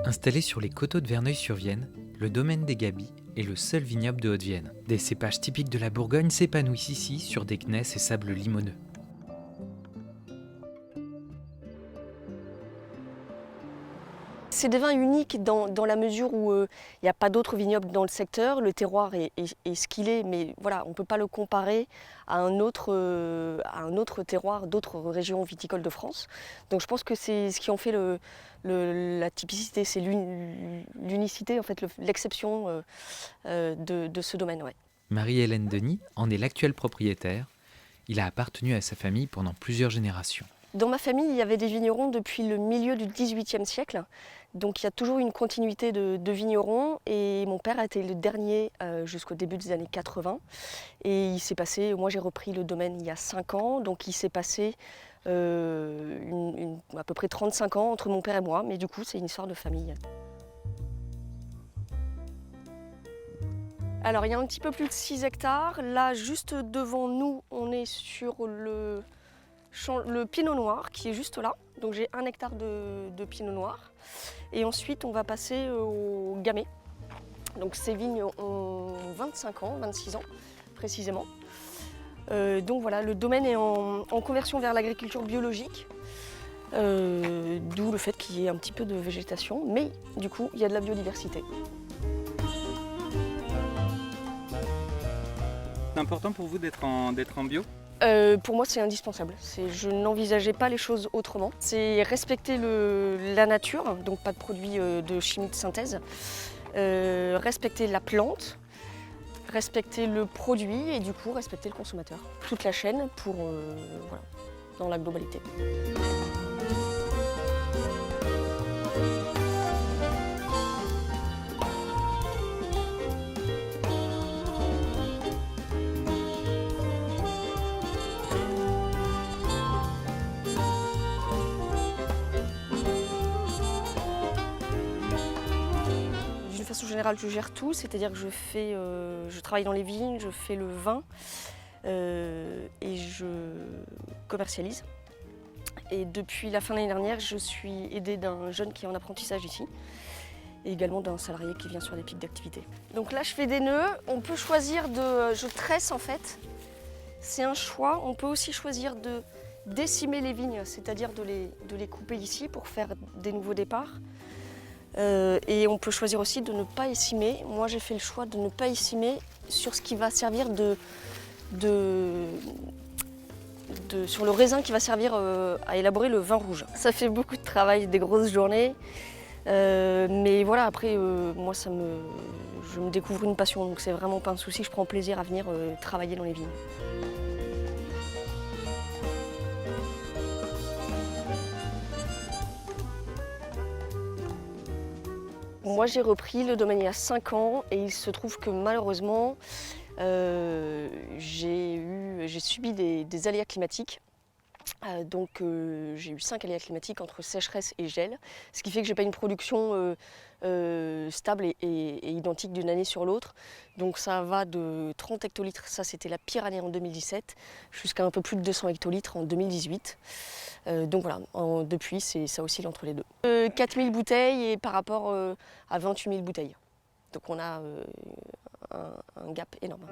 Installé sur les coteaux de Verneuil-sur-Vienne, le domaine des Gabies est le seul vignoble de Haute-Vienne. Des cépages typiques de la Bourgogne s'épanouissent ici sur des gneiss et sables limoneux. C'est des vins uniques dans la mesure où il n'y a pas d'autres vignobles dans le secteur. Le terroir est ce qu'il est, mais voilà, on ne peut pas le comparer à un autre terroir d'autres régions viticoles de France. Donc je pense que c'est ce qui en fait la typicité, c'est l'unicité, en fait, l'exception de ce domaine. Ouais. Marie-Hélène Denis en est l'actuelle propriétaire. Il a appartenu à sa famille pendant plusieurs générations. Dans ma famille, il y avait des vignerons depuis le milieu du XVIIIe siècle. Donc il y a toujours une continuité de vignerons. Et mon père a été le dernier jusqu'au début des années 80. Et il s'est passé, moi j'ai repris le domaine il y a 5 ans. Donc il s'est passé à peu près 35 ans entre mon père et moi. Mais du coup, c'est une histoire de famille. Alors il y a un petit peu plus de 6 hectares. Là, juste devant nous, on est sur le pinot noir qui est juste là. Donc j'ai 1 hectare de pinot noir. Et ensuite on va passer au gamay. Donc ces vignes ont 25 ans, 26 ans précisément. Donc voilà, le domaine est en conversion vers l'agriculture biologique. D'où le fait qu'il y ait un petit peu de végétation. Mais du coup il y a de la biodiversité. C'est important pour vous d'être en bio ? Pour moi, c'est indispensable. Je n'envisageais pas les choses autrement. C'est respecter la nature, donc pas de produits de chimie de synthèse, respecter la plante, respecter le produit et du coup respecter le consommateur. Toute la chaîne pour, voilà, dans la globalité. De façon générale, je gère tout, c'est-à-dire que je travaille dans les vignes, je fais le vin et je commercialise. Et depuis la fin de l'année dernière, je suis aidée d'un jeune qui est en apprentissage ici et également d'un salarié qui vient sur des pics d'activité. Donc là, je fais des nœuds. On peut choisir je tresse en fait. C'est un choix. On peut aussi choisir de décimer les vignes, c'est-à-dire de les couper ici pour faire des nouveaux départs. Et on peut choisir aussi de ne pas écimer. Moi, j'ai fait le choix de ne pas écimer sur ce qui va servir sur le raisin qui va servir à élaborer le vin rouge. Ça fait beaucoup de travail, des grosses journées. Mais voilà, après, moi, je me découvre une passion, donc c'est vraiment pas un souci. Je prends plaisir à venir travailler dans les vignes. Moi, j'ai repris le domaine il y a 5 ans et il se trouve que malheureusement, j'ai subi des aléas climatiques. Donc j'ai eu 5 aléas climatiques entre sécheresse et gel, ce qui fait que je n'ai pas une production stable et identique d'une année sur l'autre. Donc ça va de 30 hectolitres, ça c'était la pire année en 2017, jusqu'à un peu plus de 200 hectolitres en 2018. Donc voilà, depuis ça oscille entre les deux. 4000 bouteilles et par rapport à 28 000 bouteilles. Donc on a un gap énorme.